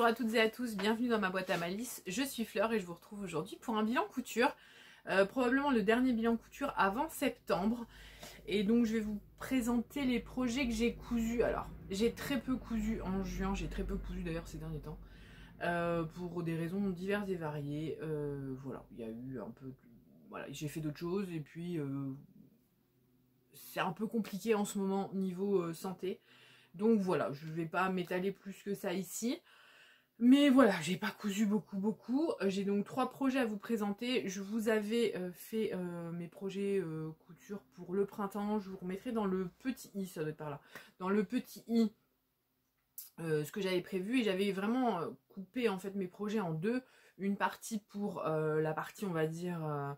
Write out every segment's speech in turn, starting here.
Bonjour à toutes et à tous, bienvenue dans ma boîte à malice, je suis Fleur et je vous retrouve aujourd'hui pour un bilan couture, probablement le dernier bilan couture avant septembre. Et donc je vais vous présenter les projets que j'ai cousus. Alors j'ai très peu cousu en juin, j'ai très peu cousu d'ailleurs ces derniers temps, pour des raisons diverses et variées. Voilà, il y a eu un peu, voilà, j'ai fait d'autres choses et puis c'est un peu compliqué en ce moment niveau santé. Donc voilà, je ne vais pas m'étaler plus que ça ici. Mais voilà, j'ai pas cousu beaucoup. J'ai donc 3 projets à vous présenter. Je vous avais fait mes projets couture pour le printemps. Je vous remettrai dans le petit i, ça doit être par là. Dans le petit i, ce que j'avais prévu. Et j'avais vraiment coupé en fait mes projets en deux. Une partie pour la partie, on va dire,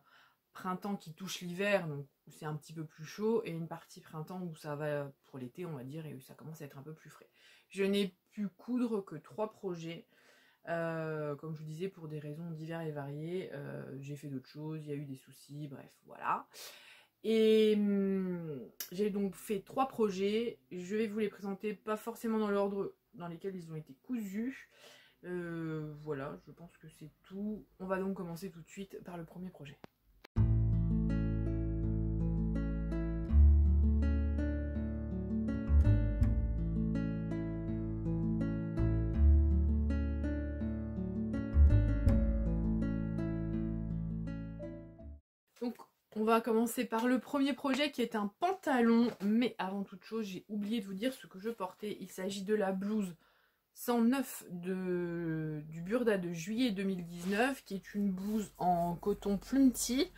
printemps qui touche l'hiver, donc où c'est un petit peu plus chaud. Et une partie printemps où ça va pour l'été, on va dire, et où ça commence à être un peu plus frais. Je n'ai pu coudre que 3 projets. Comme je vous disais, pour des raisons diverses et variées, j'ai fait d'autres choses, il y a eu des soucis, bref, voilà. Et j'ai donc fait 3 projets, je vais vous les présenter, pas forcément dans l'ordre dans lesquels ils ont été cousus. Voilà, je pense que c'est tout. On va donc commencer tout de suite par le premier projet. Donc on va commencer par le premier projet qui est un pantalon, mais avant toute chose j'ai oublié de vous dire ce que je portais. Il s'agit de la blouse 109 du Burda de juillet 2019, qui est une blouse en coton plumetis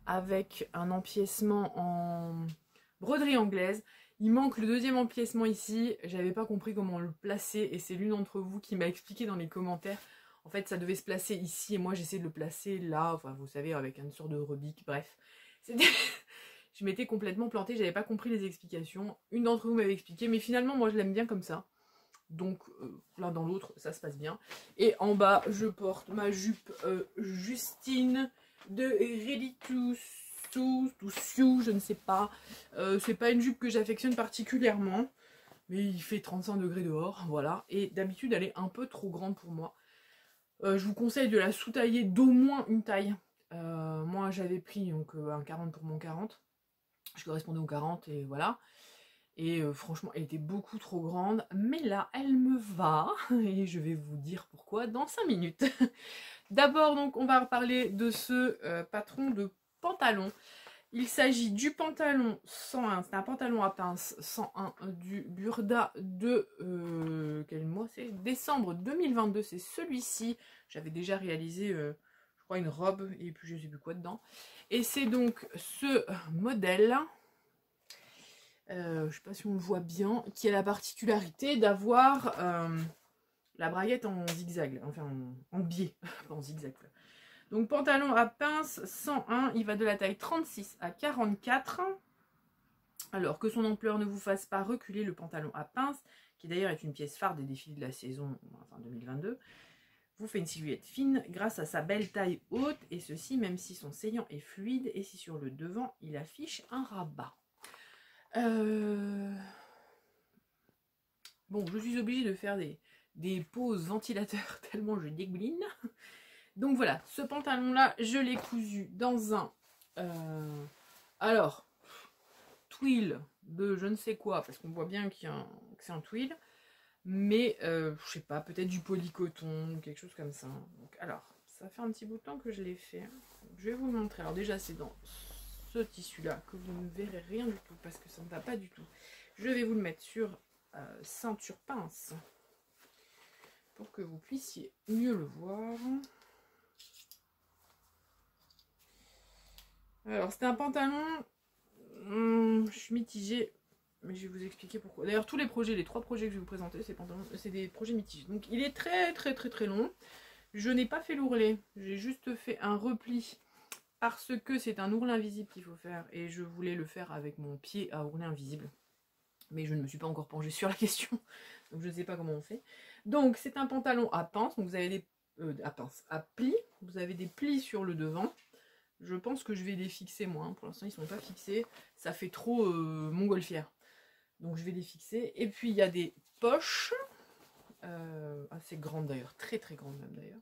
avec un empiècement en broderie anglaise. Il manque le deuxième empiècement ici, j'avais pas compris comment le placer et c'est l'une d'entre vous qui m'a expliqué dans les commentaires. En fait ça devait se placer ici et moi j'essaie de le placer là, enfin vous savez, avec une sorte de rebique, bref. Je m'étais complètement plantée, j'avais pas compris les explications. Une d'entre vous m'avait expliqué, mais finalement moi je l'aime bien comme ça. Donc l'un dans l'autre ça se passe bien. Et en bas je porte ma jupe Justine de Ready to Sew, je ne sais pas. C'est pas une jupe que j'affectionne particulièrement, mais il fait 35 degrés dehors, voilà. Et d'habitude elle est un peu trop grande pour moi. Je vous conseille de la sous-tailler d'au moins une taille. Moi j'avais pris donc un 40 pour mon 40. Je correspondais au 40 et voilà. Et franchement elle était beaucoup trop grande, mais là elle me va et je vais vous dire pourquoi dans 5 minutes. D'abord donc on va parler de ce patron de pantalon. Il s'agit du pantalon 101, c'est un pantalon à pince 101 du Burda de quel mois c'est, décembre 2022, c'est celui-ci. J'avais déjà réalisé je crois une robe et puis je sais plus quoi dedans. Et c'est donc ce modèle, je sais pas si on le voit bien, qui a la particularité d'avoir la braguette en zigzag, enfin en biais, pas en zigzag. Donc pantalon à pince 101, il va de la taille 36 à 44. Alors que son ampleur ne vous fasse pas reculer, le pantalon à pince, qui d'ailleurs est une pièce phare des défilés de la saison enfin 2022, vous fait une silhouette fine grâce à sa belle taille haute, et ceci même si son saillant est fluide et si sur le devant il affiche un rabat. Bon, je suis obligée de faire des pauses ventilateurs tellement je dégouline. Donc voilà, ce pantalon là, je l'ai cousu dans un alors twill de je ne sais quoi, parce qu'on voit bien que c'est un twill, mais je sais pas, peut-être du polycoton, quelque chose comme ça. Donc, alors, ça fait un petit bout de temps que je l'ai fait. Je vais vous le montrer. Alors déjà, c'est dans ce tissu-là que vous ne verrez rien du tout, parce que ça ne va pas du tout. Je vais vous le mettre sur ceinture pince, pour que vous puissiez mieux le voir. Alors, c'était un pantalon, je suis mitigée, mais je vais vous expliquer pourquoi. D'ailleurs, tous les projets, les 3 projets que je vais vous présenter, c'est des projets mitigés. Donc, il est très long. Je n'ai pas fait l'ourlet, j'ai juste fait un repli parce que c'est un ourlet invisible qu'il faut faire et je voulais le faire avec mon pied à ourlet invisible. Mais je ne me suis pas encore penchée sur la question, donc je ne sais pas comment on fait. Donc, c'est un pantalon à pince, donc vous avez des à plis, vous avez des plis sur le devant. Je pense que je vais les fixer moi, hein. Pour l'instant ils ne sont pas fixés, ça fait trop montgolfière. Donc je vais les fixer. Et puis il y a des poches assez grande d'ailleurs, très très grande même d'ailleurs.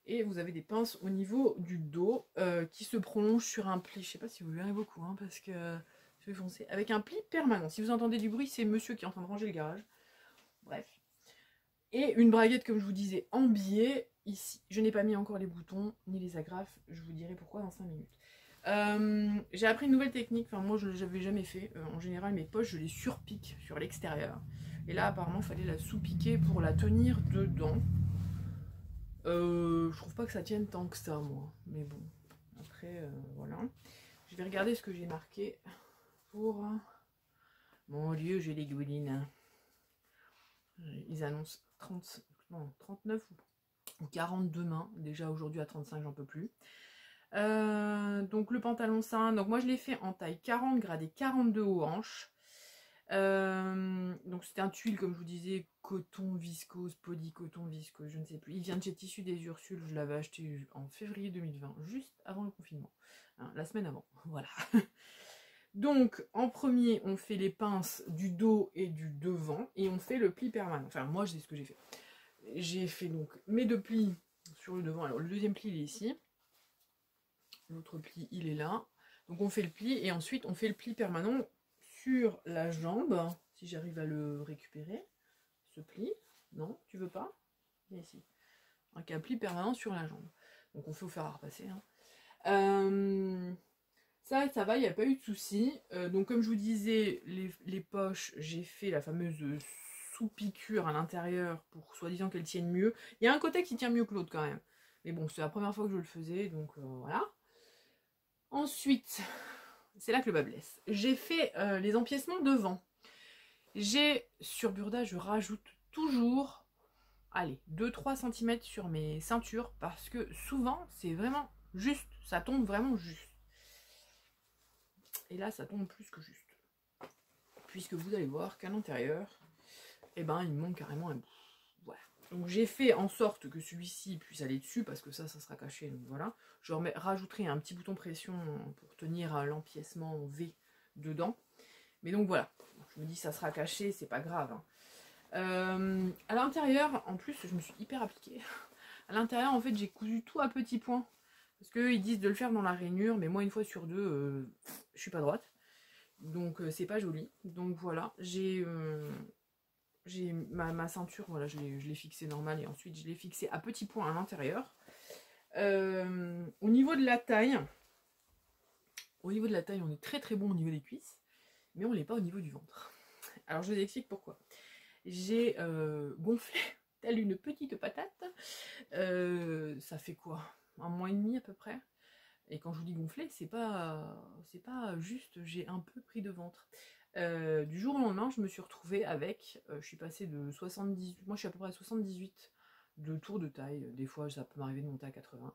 Et vous avez des pinces au niveau du dos qui se prolongent sur un pli. Je sais pas si vous verrez beaucoup, hein, parce que je vais foncer. Avec un pli permanent. Si vous entendez du bruit, c'est monsieur qui est en train de ranger le garage. Bref. Et une braguette, comme je vous disais, en biais, ici. Je n'ai pas mis encore les boutons, ni les agrafes. Je vous dirai pourquoi dans 5 minutes. J'ai appris une nouvelle technique. Enfin, moi, je ne l'avais jamais fait. En général, mes poches, je les surpique sur l'extérieur. Et là, apparemment, il fallait la sous-piquer pour la tenir dedans. Je trouve pas que ça tienne tant que ça, moi. Mais bon, après, voilà. Je vais regarder ce que j'ai marqué pour... Mon Dieu, j'ai les goulines. Ils annoncent 39 ou 42 mains. Déjà aujourd'hui à 35, j'en peux plus. Donc le pantalon sein. Donc moi, je l'ai fait en taille 40, gradé 42 aux hanches. Donc c'était un tuile, comme je vous disais, coton viscose, polycoton viscose, je ne sais plus. Il vient de chez Tissu des Ursules, je l'avais acheté en février 2020, juste avant le confinement, hein, la semaine avant, voilà. Donc en premier on fait les pinces du dos et du devant et on fait le pli permanent. Enfin moi c'est ce que j'ai fait. J'ai fait donc mes deux plis sur le devant. Alors le deuxième pli il est ici, l'autre pli il est là. Donc on fait le pli et ensuite on fait le pli permanent sur la jambe, si j'arrive à le récupérer, ce pli. Non, tu veux pas? Viens ici. Un pli permanent sur la jambe. Donc on fait au fer à repasser. Hein. Ça va, il n'y a pas eu de souci. Donc comme je vous disais, les poches, j'ai fait la fameuse sous-piqûre à l'intérieur pour soi-disant qu'elles tiennent mieux. Il y a un côté qui tient mieux que l'autre quand même. Mais bon, c'est la première fois que je le faisais, donc voilà. Ensuite, c'est là que le bas blesse. J'ai fait les empiècements devant. Sur Burda, je rajoute toujours, allez, 2-3 cm sur mes ceintures parce que souvent, c'est vraiment juste. Ça tombe vraiment juste. Et là, ça tombe plus que juste. Puisque vous allez voir qu'à l'intérieur, eh ben, il me manque carrément un bout. Voilà. Donc j'ai fait en sorte que celui-ci puisse aller dessus parce que ça sera caché. Donc voilà. Je rajouterai un petit bouton pression pour tenir l'empiècement V dedans. Mais donc voilà. Je me dis ça sera caché, c'est pas grave. Hein. À l'intérieur, en plus, je me suis hyper appliquée. À l'intérieur, en fait, j'ai cousu tout à petits points. Parce qu'ils disent de le faire dans la rainure, mais moi, une fois sur deux, je suis pas droite. Donc, c'est pas joli. Donc voilà, j'ai ma ceinture, voilà, je l'ai fixée normale et ensuite je l'ai fixée à petits points à l'intérieur. Au niveau de la taille, on est très très bon au niveau des cuisses, mais on l'est pas au niveau du ventre. Alors je vous explique pourquoi. J'ai gonflé telle une petite patate. Ça fait quoi? 1 mois et demi à peu près. Et quand je vous dis gonflé, c'est pas juste j'ai un peu pris de ventre. Du jour au lendemain, je me suis retrouvée avec, je suis passée de 78, moi je suis à peu près à 78 de tour de taille, des fois ça peut m'arriver de monter à 80,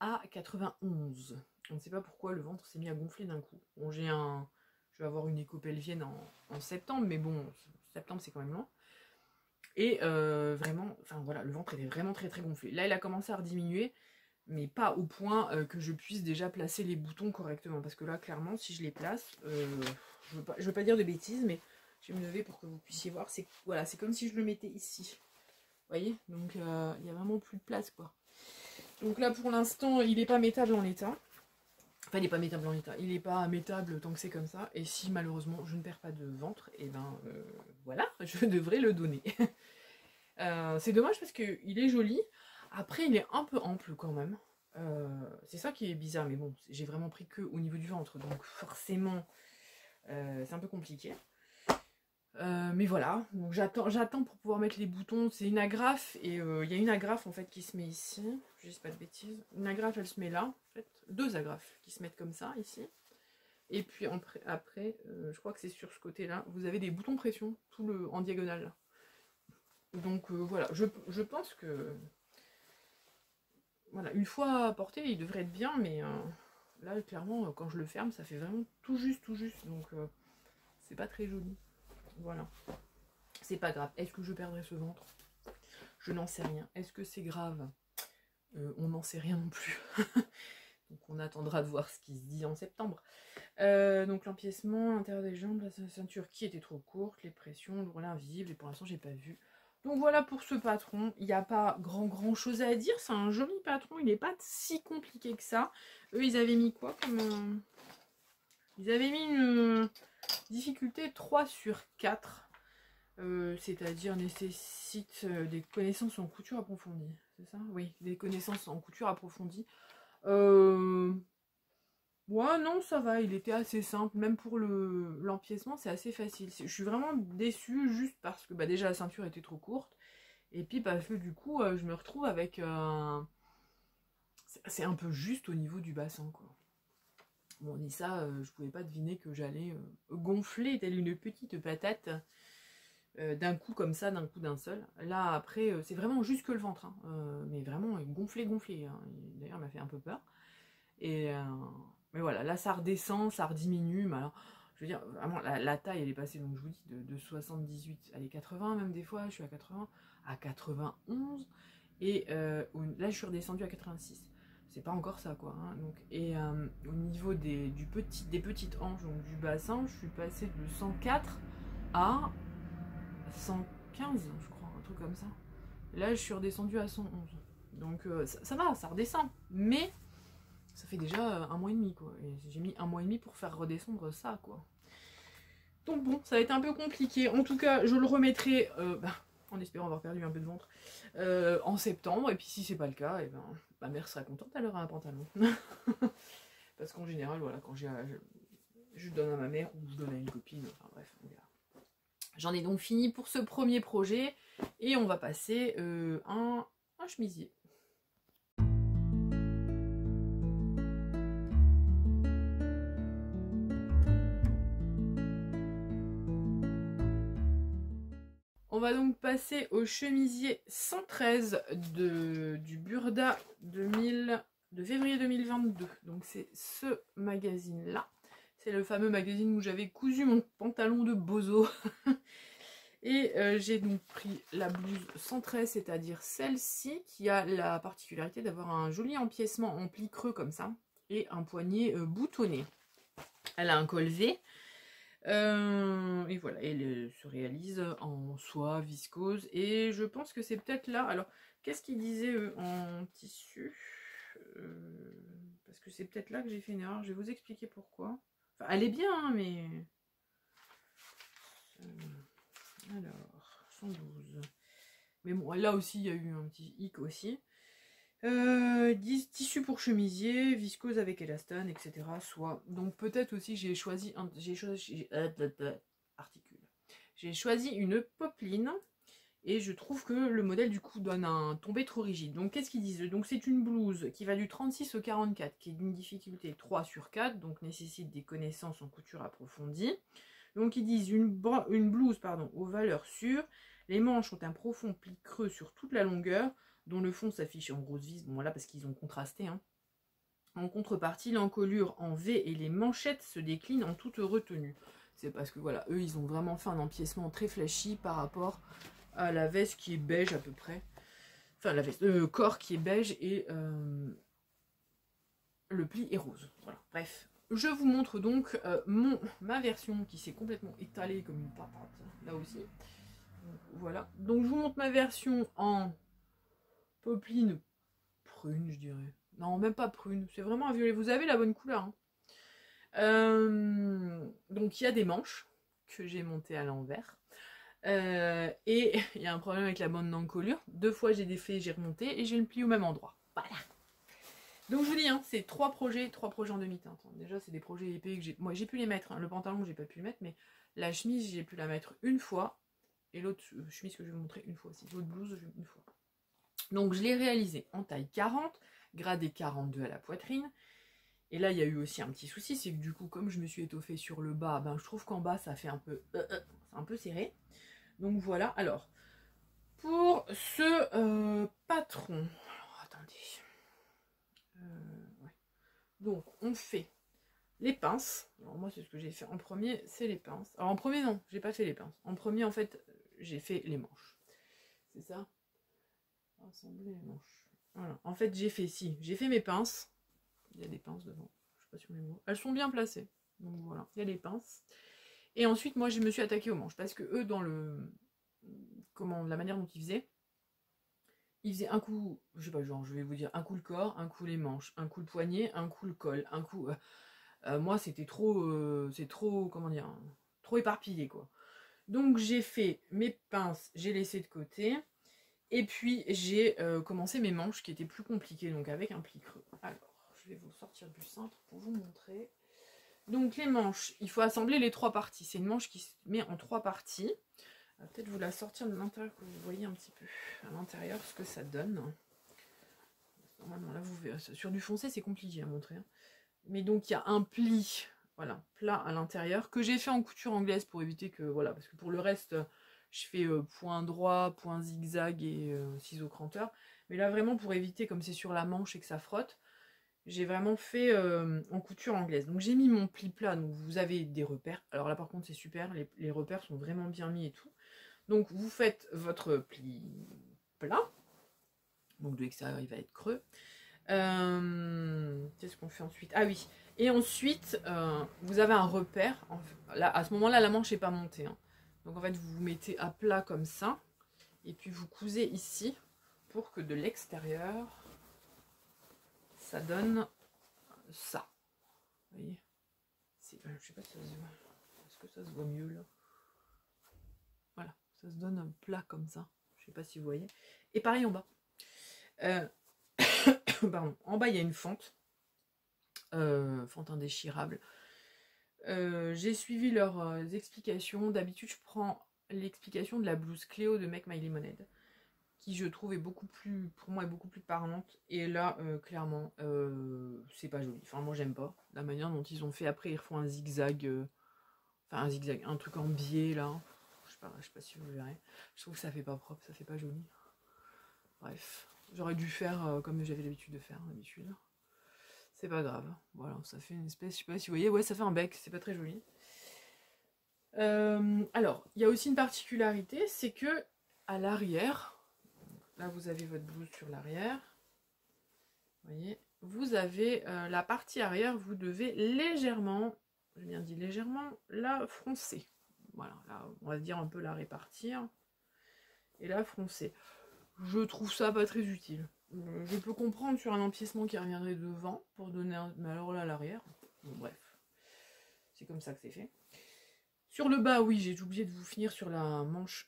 à 91. On ne sait pas pourquoi le ventre s'est mis à gonfler d'un coup. Bon, je vais avoir une écho pelvienne en septembre, mais bon, septembre c'est quand même loin. Et vraiment, enfin voilà, le ventre était vraiment très très gonflé. Là il a commencé à rediminuer, mais pas au point que je puisse déjà placer les boutons correctement, parce que là clairement si je les place, je veux pas dire de bêtises, mais je vais me lever pour que vous puissiez voir, voilà, c'est comme si je le mettais ici, vous voyez, donc il n'y a vraiment plus de place quoi. Donc là pour l'instant il n'est pas méttable en l'état, enfin il n'est pas méttable en l'état, il n'est pas méttable tant que c'est comme ça, et si malheureusement je ne perds pas de ventre, et ben voilà, je devrais le donner. C'est dommage parce qu'il est joli. Après, il est un peu ample quand même. C'est ça qui est bizarre, mais bon, j'ai vraiment pris que au niveau du ventre, donc forcément, c'est un peu compliqué. Mais voilà, donc j'attends pour pouvoir mettre les boutons. C'est une agrafe, et il y a une agrafe en fait qui se met ici. Je dis pas de bêtises. Une agrafe, elle se met là, en fait. 2 agrafes qui se mettent comme ça, ici. Et puis après, je crois que c'est sur ce côté-là, vous avez des boutons pression, en diagonale là. Donc voilà, je pense que voilà, une fois porté, il devrait être bien, mais là, clairement, quand je le ferme, ça fait vraiment tout juste, donc c'est pas très joli. Voilà, c'est pas grave. Est-ce que je perdrai ce ventre? Je n'en sais rien. Est-ce que c'est grave? On n'en sait rien non plus. Donc on attendra de voir ce qui se dit en septembre. Donc l'empiècement, l'intérieur des jambes, la ceinture qui était trop courte, les pressions, le relais invisible, et pour l'instant j'ai pas vu. Donc voilà pour ce patron, il n'y a pas grand chose à dire, c'est un joli patron, il n'est pas si compliqué que ça. Eux, ils avaient mis quoi comme... Ils avaient mis une difficulté 3 sur 4, c'est-à-dire nécessite des connaissances en couture approfondies, c'est ça? Oui, des connaissances en couture approfondies. Ouais, non, ça va, il était assez simple, même pour l'empiècement, c'est assez facile. Je suis vraiment déçue juste parce que bah, déjà la ceinture était trop courte, et puis parce que du coup, je me retrouve avec... c'est un peu juste au niveau du bassin, quoi. Bon, dit ça, je pouvais pas deviner que j'allais gonfler telle une petite patate d'un coup comme ça, d'un coup d'un seul. Là, après, c'est vraiment juste que le ventre, hein, mais vraiment gonflé, gonflé. Hein. D'ailleurs, il m'a fait un peu peur. Et, mais voilà, là, ça redescend, ça rediminue. Mais alors, je veux dire, vraiment, la taille, elle est passée, donc je vous dis, de 78, allez, 80 même des fois, je suis à 80, à 91. Et là, je suis redescendue à 86. C'est pas encore ça, quoi. Hein, donc, et au niveau des petites hanches, donc du bassin, je suis passée de 104 à 115, je crois, un truc comme ça. Là, je suis redescendue à 111. Donc ça va, ça redescend. Mais ça fait déjà un mois et demi, quoi. Et j'ai mis un mois et demi pour faire redescendre ça, quoi. Donc bon, ça va être un peu compliqué. En tout cas, je le remettrai, en espérant avoir perdu un peu de ventre, en septembre. Et puis si c'est pas le cas, et ben, ma mère sera contente, elle aura un pantalon. Parce qu'en général, voilà, quand je donne à ma mère ou je donne à une copine, enfin bref, on verra. J'en ai donc fini pour ce premier projet et on va passer un chemisier. On va donc passer au chemisier 113 du Burda de février 2022. Donc c'est ce magazine-là. C'est le fameux magazine où j'avais cousu mon pantalon de bozo. Et j'ai donc pris la blouse 113, c'est-à-dire celle-ci, qui a la particularité d'avoir un joli empiècement en pli creux comme ça, et un poignet boutonné. Elle a un col V, et voilà, elle se réalise en soie viscose, et je pense que c'est peut-être là, alors, qu'est-ce qu'ils disaient en tissu parce que c'est peut-être là que j'ai fait une erreur, je vais vous expliquer pourquoi. Enfin, elle est bien, hein, mais... alors, 112. Mais bon, là aussi, il y a eu un petit hic aussi. Tissu pour chemisier, viscose avec élastane, etc. Soit. Donc peut-être aussi j'ai choisi articule. J'ai choisi une popeline et je trouve que le modèle du coup donne un tombé trop rigide. Donc qu'est-ce qu'ils disent? Donc c'est une blouse qui va du 36 au 44, qui est d'une difficulté 3 sur 4, donc nécessite des connaissances en couture approfondies. Donc ils disent une blouse aux valeurs sûres. Les manches ont un profond pli creux sur toute la longueur, dont le fond s'affiche en grosse vis. Bon voilà parce qu'ils ont contrasté. Hein. En contrepartie, l'encolure en V et les manchettes se déclinent en toute retenue. C'est parce que voilà, eux ils ont vraiment fait un empiècement très flashy par rapport à la veste qui est beige à peu près. Enfin la veste, corps qui est beige et le pli est rose. Voilà, bref. Je vous montre donc ma version qui s'est complètement étalée comme une patate, là aussi. Donc, voilà. Donc je vous montre ma version en popeline prune, je dirais. Non, même pas prune, c'est vraiment un violet. Vous avez la bonne couleur. Hein. Donc il y a des manches que j'ai montées à l'envers. Et il y a un problème avec la bande d'encolure. 2 fois j'ai défait, j'ai remonté et j'ai le pli au même endroit. Voilà. Donc je vous dis, hein, c'est 3 projets en demi-teinte. Déjà, c'est des projets épais que j'ai... Moi, j'ai pu les mettre. Hein. Le pantalon, j'ai pas pu le mettre, mais la chemise, j'ai pu la mettre une fois. Et l'autre chemise que je vais vous montrer une fois aussi. L'autre blouse, une fois. Donc je l'ai réalisé en taille 40, gradé 42 à la poitrine. Et là, il y a eu aussi un petit souci, c'est que du coup, comme je me suis étoffée sur le bas, ben, je trouve qu'en bas, ça fait c'est un peu serré. Donc voilà. Alors, pour ce patron... Alors, attendez... ouais. Donc on fait les pinces. Alors moi c'est ce que j'ai fait en premier, c'est les pinces. Alors en premier non, j'ai pas fait les pinces. En premier en fait j'ai fait les manches. C'est ça? Assembler les manches. Voilà. En fait j'ai fait mes pinces. Il y a des pinces devant. Je sais pas si on les voit. Elles sont bien placées. Donc voilà, il y a les pinces. Et ensuite moi je me suis attaquée aux manches parce que eux la manière dont il faisait un coup, je sais pas, genre je vais vous dire un coup le corps, un coup les manches, un coup le poignet, un coup le col, un coup moi c'était trop c'est trop, comment dire, trop éparpillé quoi. Donc j'ai fait mes pinces, j'ai laissé de côté. Et puis j'ai commencé mes manches qui étaient plus compliquées, donc avec un pli creux. Alors, je vais vous sortir du cintre pour vous montrer. Donc les manches, il faut assembler les 3 parties. C'est une manche qui se met en 3 parties. Peut-être vous la sortir de l'intérieur, que vous voyez un petit peu à l'intérieur ce que ça donne. Normalement là vous verrez, sur du foncé c'est compliqué à montrer. Hein. Mais donc il y a un pli, voilà, plat à l'intérieur, que j'ai fait en couture anglaise pour éviter que, voilà, parce que pour le reste... Je fais point droit, point zigzag et ciseaux cranteur. Mais là, vraiment, pour éviter, comme c'est sur la manche et que ça frotte, j'ai vraiment fait en couture anglaise. Donc, j'ai mis mon pli plat. Donc, vous avez des repères. Alors là, par contre, c'est super. Les repères sont vraiment bien mis et tout. Donc, vous faites votre pli plat. Donc, de l'extérieur, il va être creux. Qu'est-ce qu'on fait ensuite? Ah oui. Et ensuite, vous avez un repère. Là, à ce moment-là, la manche n'est pas montée. Hein. Donc en fait, vous vous mettez à plat comme ça. Et puis vous cousez ici pour que de l'extérieur, ça donne ça. Vous voyez? Je sais pas si ça se voit. Est-ce que ça se voit mieux là? Voilà, ça se donne un plat comme ça. Je sais pas si vous voyez. Et pareil en bas. Pardon. En bas, il y a une fente. Fente indéchirable. J'ai suivi leurs explications. D'habitude, je prends l'explication de la blouse Cléo de Make My Lemonade, qui je trouve est beaucoup plus, pour moi, est beaucoup plus parlante. Et là, clairement, c'est pas joli. Enfin, moi, j'aime pas la manière dont ils ont fait. Après, ils refont un zigzag, enfin un zigzag, un truc en biais là. Je sais pas si vous verrez. Je trouve que ça fait pas propre, ça fait pas joli. Bref, j'aurais dû faire comme j'avais l'habitude de faire d'habitude. C'est pas grave. Voilà, ça fait une espèce, je sais pas si vous voyez, ouais, ça fait un bec, c'est pas très joli. Alors, il y a aussi une particularité, c'est que à l'arrière, là vous avez votre blouse sur l'arrière, vous voyez, vous avez la partie arrière, vous devez légèrement, j'ai bien dit légèrement, la froncer. Voilà, là on va dire un peu la répartir et la froncer. Je trouve ça pas très utile. Je peux comprendre sur un empiècement qui reviendrait devant pour donner un... Mais alors là, à l'arrière, bon, bref. C'est comme ça que c'est fait. Sur le bas, oui, j'ai oublié de vous finir sur la manche.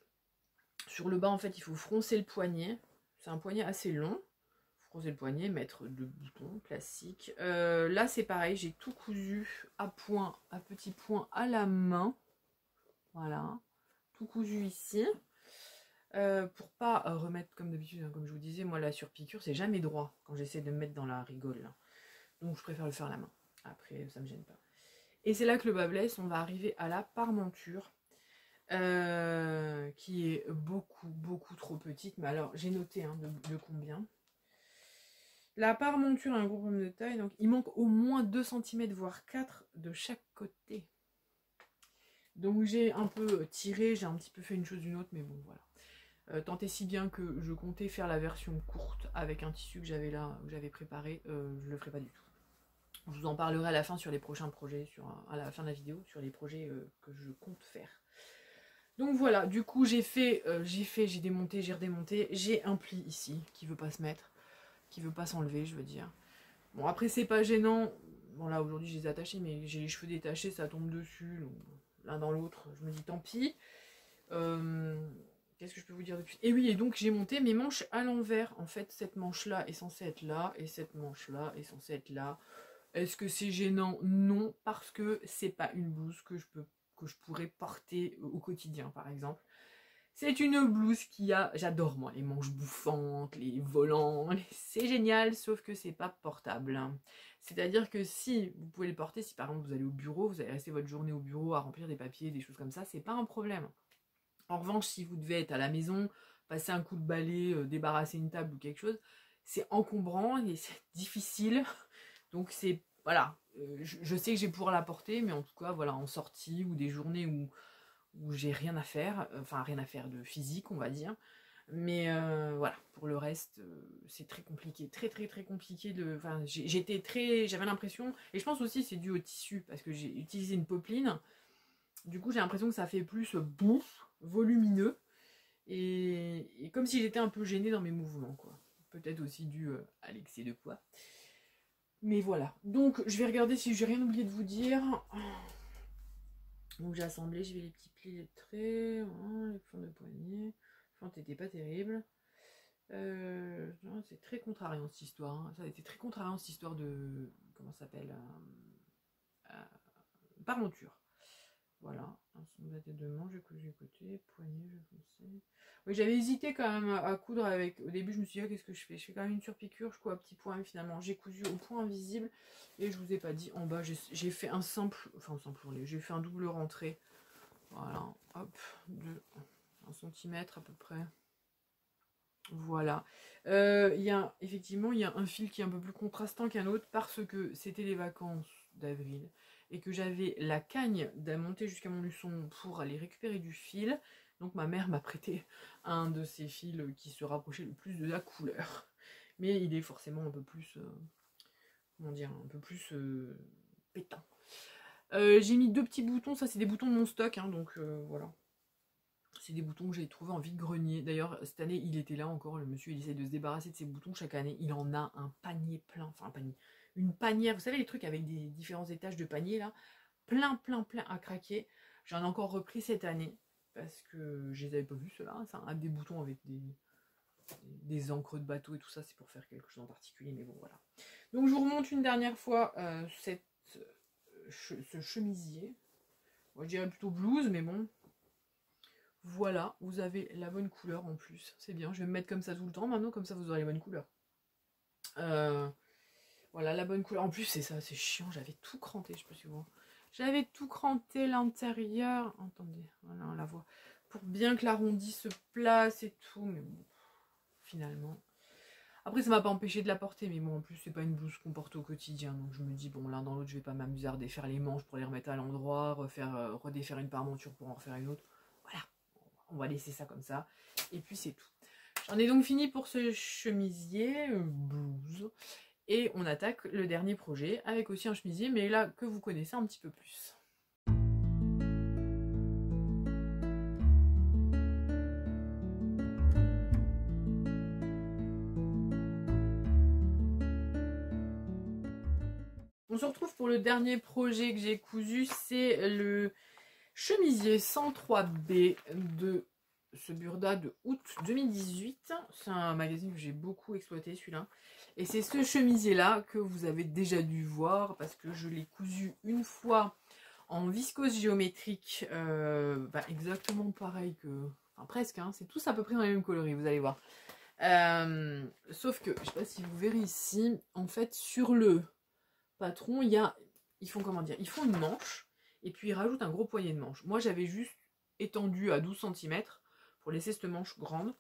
Sur le bas, en fait, il faut froncer le poignet. C'est un poignet assez long. Froncer le poignet, mettre deux boutons classiques. Là, c'est pareil, j'ai tout cousu à point, à petits points à la main. Voilà. Tout cousu ici. Pour pas remettre comme d'habitude, hein, comme je vous disais, moi la surpiqûre c'est jamais droit quand j'essaie de me mettre dans la rigole là. Donc je préfère le faire à la main. Après ça me gêne pas. Et c'est là que le bas blesse, on va arriver à la parmenture qui est beaucoup trop petite. Mais alors j'ai noté hein, de combien. La parmenture a un gros problème de taille, donc il manque au moins 2 cm voire 4 de chaque côté. Donc j'ai un peu tiré, j'ai un petit peu fait une chose d'une autre, mais bon voilà. Tant et si bien que je comptais faire la version courte avec un tissu que j'avais là, que j'avais préparé, je le ferai pas du tout. Je vous en parlerai à la fin sur les prochains projets, à la fin de la vidéo, sur les projets que je compte faire. Donc voilà, du coup j'ai démonté, j'ai redémonté, j'ai un pli ici qui veut pas se mettre, qui veut pas s'enlever, je veux dire. Bon après c'est pas gênant, bon là aujourd'hui je les ai attachés, mais j'ai les cheveux détachés, ça tombe dessus, l'un dans l'autre, je me dis tant pis. Qu'est-ce que je peux vous dire depuis? Et oui, et donc j'ai monté mes manches à l'envers. En fait, cette manche-là est censée être là, et cette manche-là est censée être là. Est-ce que c'est gênant? Non, parce que c'est pas une blouse que je pourrais porter au quotidien, par exemple. C'est une blouse qui a... J'adore, moi, les manches bouffantes, les volants. C'est génial, sauf que c'est pas portable. C'est-à-dire que si vous pouvez le porter, si par exemple vous allez au bureau, vous allez rester votre journée au bureau à remplir des papiers, des choses comme ça, c'est pas un problème. En revanche, si vous devez être à la maison, passer un coup de balai, débarrasser une table ou quelque chose, c'est encombrant et c'est difficile. Donc c'est, voilà, je sais que je vais pouvoir la porter, mais en tout cas, voilà, en sortie ou des journées où j'ai rien à faire, enfin rien à faire de physique, on va dire. Mais voilà, pour le reste, c'est très compliqué, très compliqué de... Enfin, j'avais l'impression, et je pense aussi c'est dû au tissu, parce que j'ai utilisé une popeline. Du coup, j'ai l'impression que ça fait plus bouffe, volumineux. Et comme si j'étais un peu gênée dans mes mouvements, quoi. Peut-être aussi dû à l'excès de poids. Mais voilà. Donc, je vais regarder si j'ai rien oublié de vous dire. Donc, j'ai assemblé, j'ai fait les petits plis, les traits, les fonds de poignet. Les fentes n'étaient pas terribles. C'est très contrariant cette histoire. Hein. Ça a été très contrariant cette histoire de. Comment ça s'appelle Parmenture. Voilà. La tête de manche, j'ai cousu côté, poignet, je foncé. Oui, j'avais hésité quand même à coudre avec. Au début, je me suis dit, qu'est-ce que je fais? Je fais quand même une surpiqûre, je couds à petit point, mais finalement, j'ai cousu au point invisible. Et je vous ai pas dit, en bas, j'ai fait un simple. Enfin, un simple ourlet. J'ai fait un double rentrée. Voilà. Hop. De 1 cm à peu près. Voilà. Effectivement, il y a un fil qui est un peu plus contrastant qu'un autre parce que c'était les vacances d'avril et que j'avais la cagne de monter jusqu'à mon luçon pour aller récupérer du fil. Donc ma mère m'a prêté un de ces fils qui se rapprochait le plus de la couleur. Mais il est forcément un peu plus, comment dire, un peu plus pétant. J'ai mis 2 petits boutons, ça c'est des boutons de mon stock, hein, donc voilà. C'est des boutons que j'ai trouvé en vide-grenier. D'ailleurs, cette année, il était là encore. Le monsieur, il essaie de se débarrasser de ses boutons chaque année. Il en a un panier plein. Enfin, un panier. Une panière. Vous savez, les trucs avec des différents étages de panier, là. Plein, plein, plein à craquer. J'en ai encore repris cette année. Parce que je les avais pas vus, ceux-là. C'est des boutons avec des encres de bateau et tout ça. C'est pour faire quelque chose en particulier. Mais bon, voilà. Donc, je vous remonte une dernière fois ce chemisier. Moi, je dirais plutôt blouse, mais bon. Voilà, vous avez la bonne couleur en plus. C'est bien, je vais me mettre comme ça tout le temps maintenant, comme ça vous aurez les bonnes couleurs. Voilà, la bonne couleur. En plus, c'est ça, c'est chiant, j'avais tout cranté, je sais pas si vous voyez. J'avais tout cranté l'intérieur. Attendez, voilà, on la voit. Pour bien que l'arrondi se place et tout, mais bon, finalement. Après, ça m'a pas empêché de la porter, mais bon, en plus, c'est pas une blouse qu'on porte au quotidien. Donc je me dis, bon, l'un dans l'autre, je vais pas m'amuser à redéfaire les manches pour les remettre à l'endroit, redéfaire une parmenture pour en refaire une autre. Voilà. On va laisser ça comme ça. Et puis c'est tout. J'en ai donc fini pour ce chemisier blouse. Et on attaque le dernier projet avec aussi un chemisier, mais là que vous connaissez un petit peu plus. On se retrouve pour le dernier projet que j'ai cousu. C'est le chemisier 103B de ce Burda de août 2018. C'est un magazine que j'ai beaucoup exploité, celui-là. Et c'est ce chemisier-là que vous avez déjà dû voir parce que je l'ai cousu une fois en viscose géométrique. Exactement pareil que... Enfin, presque, hein, c'est tous à peu près dans les mêmes coloris, vous allez voir. Sauf que, je sais pas si vous verrez ici, en fait, sur le patron, ils font comment dire, ils font une manche et puis ils rajoutent un gros poignet de manche. Moi, j'avais juste étendu à 12 cm pour laisser cette manche grande,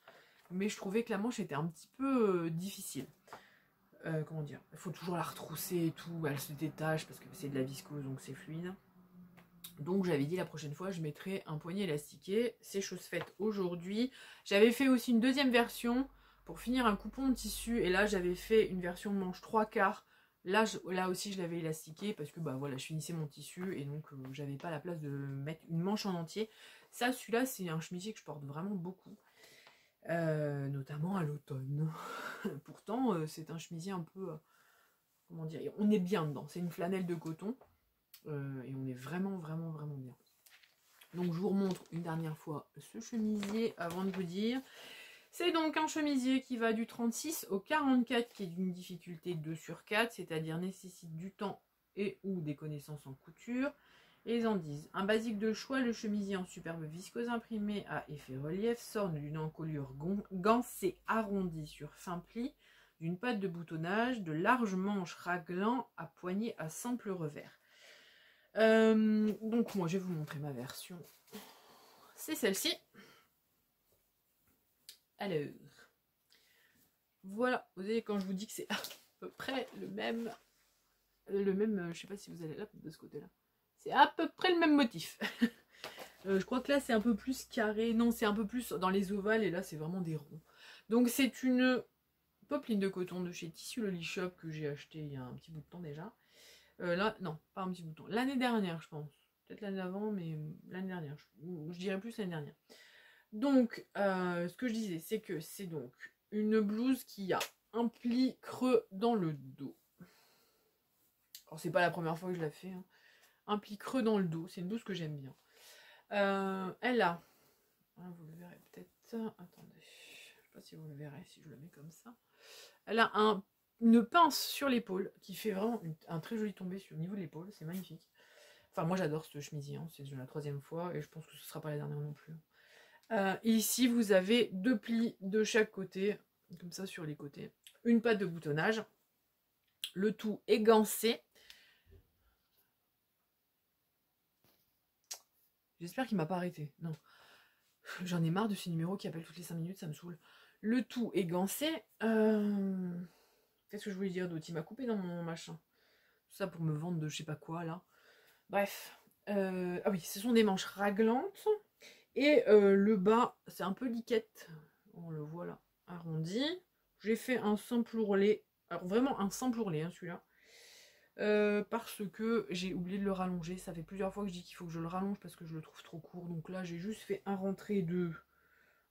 mais je trouvais que la manche était un petit peu difficile. Comment dire, il faut toujours la retrousser et tout, elle se détache parce que c'est de la viscose donc c'est fluide. Donc j'avais dit la prochaine fois je mettrai un poignet élastiqué, c'est chose faite aujourd'hui. J'avais fait aussi une deuxième version pour finir un coupon de tissu et là j'avais fait une version de manche 3/4. Là aussi je l'avais élastiqué parce que bah voilà, je finissais mon tissu et donc j'avais pas la place de mettre une manche en entier. Ça, celui-là c'est un chemisier que je porte vraiment beaucoup. Notamment à l'automne. Pourtant, c'est un chemisier un peu... comment dire, on est bien dedans. C'est une flanelle de coton. Et on est vraiment, vraiment, vraiment bien. Donc, je vous remontre une dernière fois ce chemisier avant de vous dire. C'est donc un chemisier qui va du 36 au 44, qui est d'une difficulté 2/4, c'est-à-dire nécessite du temps et ou des connaissances en couture. Et ils en disent, un basique de choix, le chemisier en superbe viscose imprimée à effet relief, s'orne d'une encolure gancée arrondie sur fin pli, d'une patte de boutonnage, de larges manches raglant à poignée à simple revers. Donc moi je vais vous montrer ma version. C'est celle-ci. Alors, voilà, vous voyez quand je vous dis que c'est à peu près le même, je sais pas si vous allez là de ce côté-là. C'est à peu près le même motif. Je crois que là c'est un peu plus carré. Non, c'est un peu plus dans les ovales et là c'est vraiment des ronds. Donc c'est une popeline de coton de chez Tissu Loli Shop que j'ai acheté il y a un petit bout de temps déjà. Là, non, pas un petit bout de temps. L'année dernière, je pense. Peut-être l'année d'avant, mais l'année dernière. Je dirais plus l'année dernière. Donc, ce que je disais, c'est que c'est donc une blouse qui a un pli creux dans le dos. Alors, c'est pas la première fois que je la fais. Hein. Un pli creux dans le dos, c'est une blouse que j'aime bien. Elle a, vous le verrez peut-être, attendez, je sais pas si vous le verrez si je le mets comme ça. Elle a une pince sur l'épaule qui fait vraiment un très joli tombé sur le niveau de l'épaule, c'est magnifique. Enfin, moi j'adore ce chemisier, hein. C'est déjà la 3e fois et je pense que ce sera pas la dernière non plus. Et ici, vous avez 2 plis de chaque côté, comme ça sur les côtés. Une patte de boutonnage. Le tout égancé. J'espère qu'il m'a pas arrêté. Non. J'en ai marre de ces numéros qui appellent toutes les 5 minutes, ça me saoule. Le tout égancé. Qu'est-ce que je voulais dire d'autre? Il m'a coupé dans mon machin. Tout ça pour me vendre de je sais pas quoi, là. Bref. Ah oui, ce sont des manches raglantes. Et le bas, c'est un peu liquette. On le voit là, arrondi. J'ai fait un simple ourlet. Alors vraiment un simple ourlet, hein, celui-là. Parce que j'ai oublié de le rallonger. Ça fait plusieurs fois que je dis qu'il faut que je le rallonge parce que je le trouve trop court. Donc là, j'ai juste fait un rentré de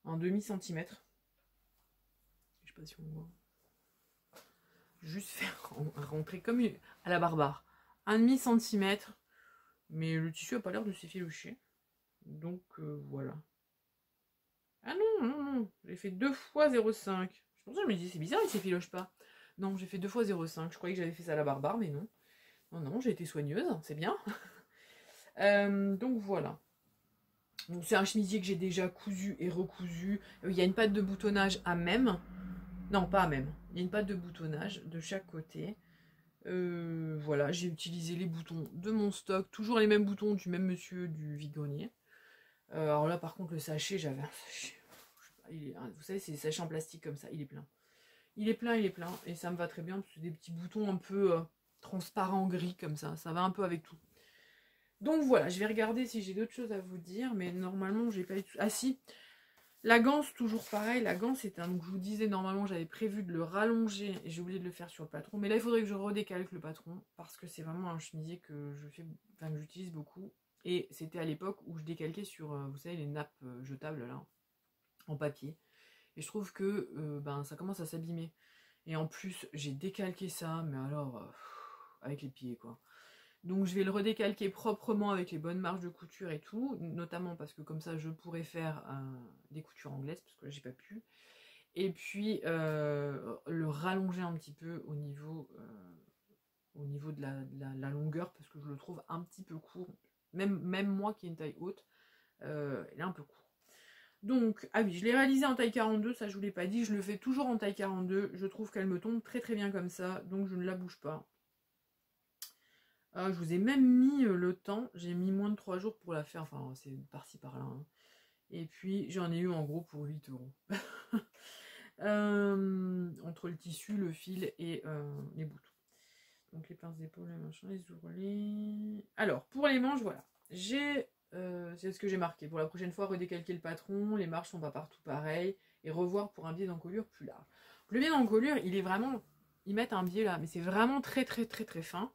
un demi-centimètre. Je sais pas si on voit. Juste faire un rentré comme à la barbare. Un demi-centimètre. Mais le tissu a pas l'air de s'effilocher. Donc voilà. Ah non, non, non. J'ai fait 2 fois 0,5. C'est pour ça que je me dis, c'est bizarre, il s'effiloche pas. Non, j'ai fait 2 fois 0,5. Je croyais que j'avais fait ça à la barbare, mais non. Non, non, j'ai été soigneuse, c'est bien. Donc voilà. Donc c'est un chemisier que j'ai déjà cousu et recousu. Il y a une patte de boutonnage à même. Non, pas à même. Il y a une patte de boutonnage de chaque côté. Voilà, j'ai utilisé les boutons de mon stock. Toujours les mêmes boutons du même monsieur du vide-grenier. Alors là, par contre, le sachet, j'avais un sachet. Vous savez, c'est des sachets en plastique comme ça. Il est plein. Il est plein, il est plein. Et ça me va très bien. C'est des petits boutons un peu transparents gris comme ça. Ça va un peu avec tout. Donc voilà, je vais regarder si j'ai d'autres choses à vous dire. Mais normalement, j'ai pas eu... Ah si, la ganse, toujours pareil. La ganse, c'est un... Donc je vous disais, normalement, j'avais prévu de le rallonger. Et j'ai oublié de le faire sur le patron. Mais là, il faudrait que je redécalque le patron. Parce que c'est vraiment un chemisier que je fais... Enfin, que j'utilise beaucoup. Et c'était à l'époque où je décalquais sur, vous savez, les nappes jetables, là, en papier. Et je trouve que ben, ça commence à s'abîmer. Et en plus, j'ai décalqué ça, mais alors, avec les pieds, quoi. Donc je vais le redécalquer proprement avec les bonnes marges de couture et tout, notamment parce que comme ça, je pourrais faire des coutures anglaises, parce que là, j'ai pas pu. Et puis, le rallonger un petit peu au niveau de la longueur, parce que je le trouve un petit peu court. Même moi qui ai une taille haute, il est un peu court. Donc, ah oui, je l'ai réalisé en taille 42, ça je vous l'ai pas dit, je le fais toujours en taille 42, je trouve qu'elle me tombe très très bien comme ça, donc je ne la bouge pas. Je vous ai même mis le temps, j'ai mis moins de 3 jours pour la faire, enfin c'est par-ci par-là. Hein. Et puis j'en ai eu en gros pour 8 euros. Entre le tissu, le fil et les boutons. Donc les pinces d'épaule, les machins, les ourlets. Alors, pour les manches, voilà. C'est ce que j'ai marqué. Pour la prochaine fois, redécalquer le patron, les marches sont pas partout pareilles, et revoir pour un biais d'encolure plus large. Le biais d'encolure, il est vraiment... Ils mettent un biais là, mais c'est vraiment très très très très fin.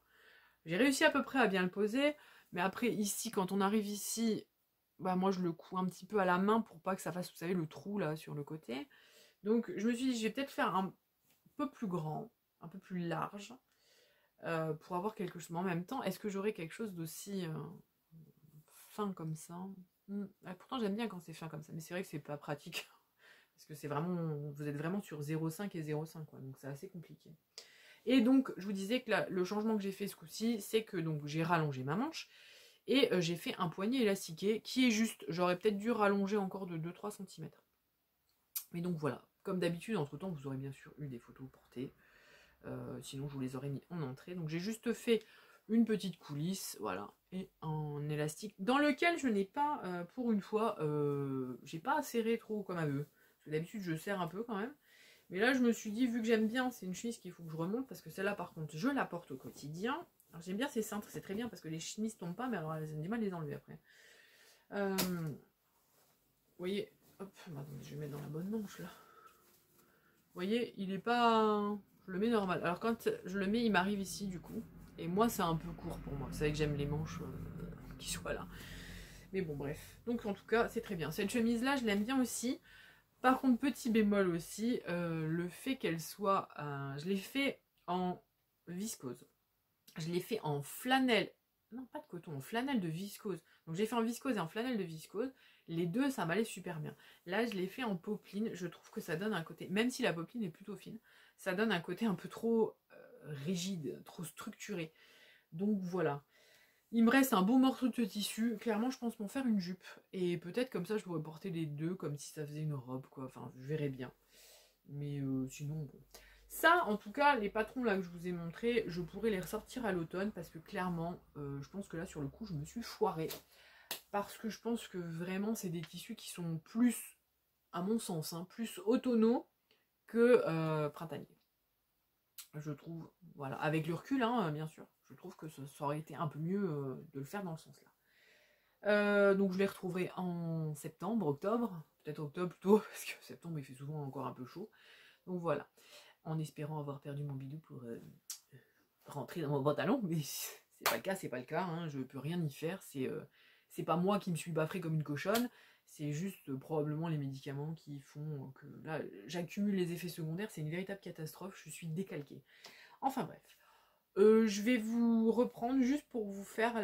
J'ai réussi à peu près à bien le poser, mais après ici, quand on arrive ici, bah moi je le couds un petit peu à la main pour pas que ça fasse, vous savez, le trou là sur le côté. Donc je me suis dit, je vais peut-être faire un peu plus grand, un peu plus large, pour avoir quelque chose. Mais en même temps, est-ce que j'aurai quelque chose d'aussi fin comme ça? Pourtant j'aime bien quand c'est fin comme ça, mais c'est vrai que c'est pas pratique. Parce que c'est vraiment, vous êtes vraiment sur 0,5 et 0,5 quoi, donc c'est assez compliqué. Et donc je vous disais que là, le changement que j'ai fait ce coup-ci, c'est que donc j'ai rallongé ma manche et j'ai fait un poignet élastiqué qui est juste, j'aurais peut-être dû rallonger encore de 2-3 cm. Mais donc voilà, comme d'habitude, entre temps vous aurez bien sûr eu des photos portées, sinon je vous les aurais mis en entrée. Donc j'ai juste fait une petite coulisse, voilà, et un élastique dans lequel je n'ai pas, pour une fois, j'ai pas serré trop comme à veut. Parce que d'habitude je serre un peu quand même. Mais là je me suis dit, vu que j'aime bien, c'est une chemise qu'il faut que je remonte, parce que celle-là par contre je la porte au quotidien. Alors j'aime bien ces cintres, c'est très bien parce que les chemises tombent pas, mais alors elles ont du mal à les enlever après. Vous voyez, hop, attendez, je vais mettre dans la bonne manche là. Vous voyez, il est pas... Je le mets normal. Alors quand je le mets, il m'arrive ici du coup. Et moi c'est un peu court pour moi. Vous savez que j'aime les manches qui soient là. Mais bon, bref. Donc en tout cas, c'est très bien. Cette chemise-là, je l'aime bien aussi. Par contre, petit bémol aussi, le fait qu'elle soit... je l'ai fait en viscose. Je l'ai fait en flanelle. Non, pas de coton, en flanelle de viscose. Donc j'ai fait en viscose et en flanelle de viscose. Les deux, ça m'allait super bien. Là, je l'ai fait en popeline. Je trouve que ça donne un côté... Même si la popeline est plutôt fine, ça donne un côté un peu trop rigide, trop structuré. Donc voilà. Il me reste un beau morceau de tissu. Clairement, je pense m'en faire une jupe. Et peut-être comme ça, je pourrais porter les deux comme si ça faisait une robe, quoi. Enfin, je verrai bien. Mais sinon, bon. Ça, en tout cas, les patrons là que je vous ai montrés, je pourrais les ressortir à l'automne parce que clairement, je pense que là, sur le coup, je me suis foirée. Parce que je pense que vraiment, c'est des tissus qui sont plus, à mon sens, hein, plus automnaux que printaniers. Je trouve, voilà, avec le recul, hein, bien sûr, je trouve que ça aurait été un peu mieux de le faire dans le sens là. Donc je les retrouverai en septembre, octobre, peut-être octobre plutôt, parce que septembre il fait souvent encore un peu chaud. Donc voilà, en espérant avoir perdu mon bidou pour rentrer dans mon pantalon, mais c'est pas le cas, c'est pas le cas, hein, je peux rien y faire, c'est pas moi qui me suis baffrée comme une cochonne, c'est juste probablement les médicaments qui font que là j'accumule les effets secondaires, c'est une véritable catastrophe, je suis décalquée. Enfin bref. Je vais vous reprendre juste pour vous faire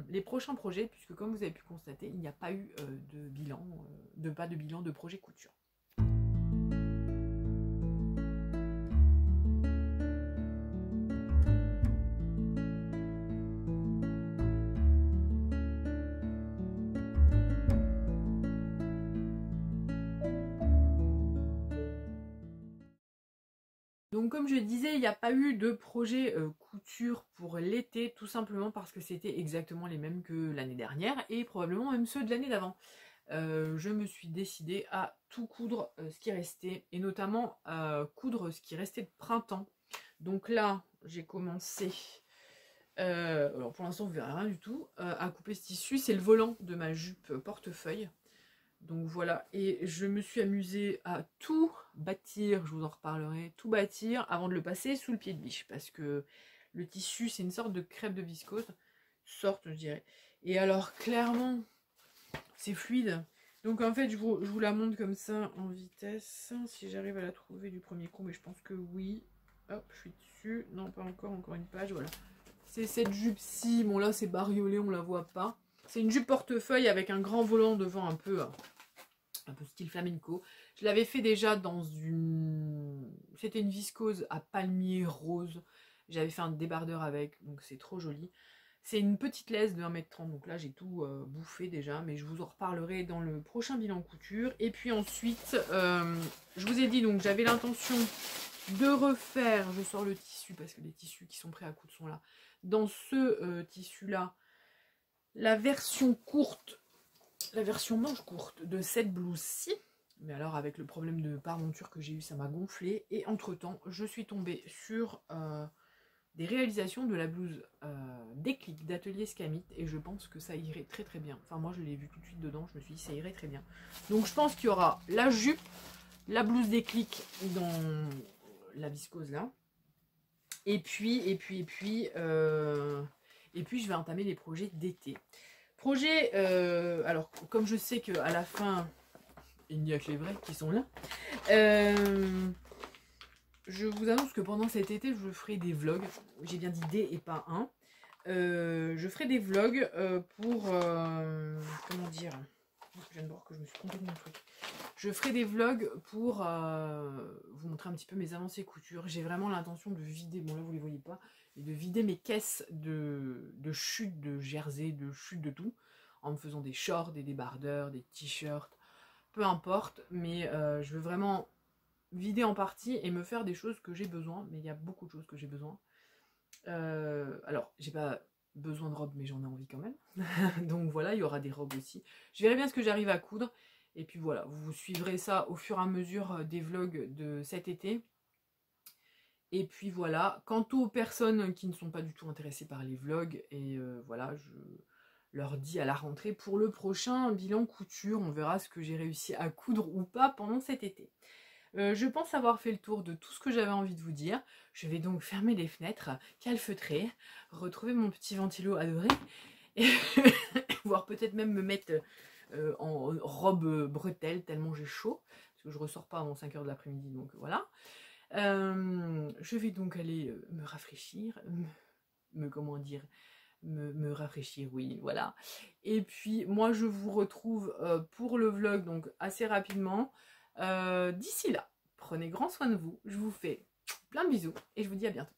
les prochains projets, puisque comme vous avez pu constater, il n'y a pas eu de bilan, pas de bilan de projet couture. Donc comme je disais, il n'y a pas eu de projet couture pour l'été, tout simplement parce que c'était exactement les mêmes que l'année dernière, et probablement même ceux de l'année d'avant. Je me suis décidée à tout coudre ce qui restait, et notamment coudre ce qui restait de printemps. Donc là, j'ai commencé, alors pour l'instant vous verrez rien du tout, à couper ce tissu. C'est le volant de ma jupe portefeuille. Donc voilà, et je me suis amusée à tout bâtir, je vous en reparlerai, tout bâtir avant de le passer sous le pied de biche, parce que le tissu c'est une sorte de crêpe de viscose, je dirais. Et alors clairement, c'est fluide. Donc en fait, je vous la montre comme ça en vitesse, si j'arrive à la trouver du premier coup, mais je pense que oui. Hop, je suis dessus, non pas encore, encore une page, voilà. C'est cette jupe-ci, bon là c'est bariolé, on la voit pas. C'est une jupe portefeuille avec un grand volant devant un peu style flamenco. Je l'avais fait déjà dans une... C'était une viscose à palmier rose. J'avais fait un débardeur avec, donc c'est trop joli. C'est une petite laisse de 1,30 m, donc là j'ai tout bouffé déjà, mais je vous en reparlerai dans le prochain bilan couture. Et puis ensuite, je vous ai dit, donc j'avais l'intention de refaire, je sors le tissu parce que les tissus qui sont prêts à coudre sont là, dans ce tissu-là, la version courte, la version manche courte de cette blouse-ci. Mais alors avec le problème de parmonture que j'ai eu, ça m'a gonflé. Et entre temps, je suis tombée sur des réalisations de la blouse Déclic d'Atelier Scamit. Et je pense que ça irait très très bien. Enfin moi je l'ai vu tout de suite dedans, je me suis dit ça irait très bien. Donc je pense qu'il y aura la jupe, la blouse Déclic dans la viscose là. Et puis je vais entamer les projets d'été. Projet, alors comme je sais qu'à la fin, il n'y a que les vrais qui sont là, je vous annonce que pendant cet été, je ferai des vlogs. J'ai bien dit des et pas un. Je ferai des vlogs pour, comment dire, je viens de voir que je me suis trompée de mon truc. Je ferai des vlogs pour vous montrer un petit peu mes avancées couture. J'ai vraiment l'intention de vider, bon là vous les voyez pas, et de vider mes caisses de chutes de jersey, de chutes de tout, en me faisant des shorts, des débardeurs, des t-shirts, peu importe, mais je veux vraiment vider en partie et me faire des choses que j'ai besoin, mais il y a beaucoup de choses que j'ai besoin. Alors, j'ai pas besoin de robes, mais j'en ai envie quand même. Donc voilà, il y aura des robes aussi. Je verrai bien ce que j'arrive à coudre. Et puis voilà, vous suivrez ça au fur et à mesure des vlogs de cet été. Et puis voilà, quant aux personnes qui ne sont pas du tout intéressées par les vlogs, et voilà, je leur dis à la rentrée pour le prochain bilan couture, on verra ce que j'ai réussi à coudre ou pas pendant cet été. Je pense avoir fait le tour de tout ce que j'avais envie de vous dire. Je vais donc fermer les fenêtres, calfeutrer, retrouver mon petit ventilo adoré et voire peut-être même me mettre en robe bretelle tellement j'ai chaud, parce que je ressors pas avant 5 h de l'après-midi, donc voilà. Je vais donc aller me rafraîchir, comment dire, me rafraîchir, oui, voilà. Et puis moi je vous retrouve pour le vlog donc assez rapidement. D'ici là, prenez grand soin de vous, je vous fais plein de bisous et je vous dis à bientôt.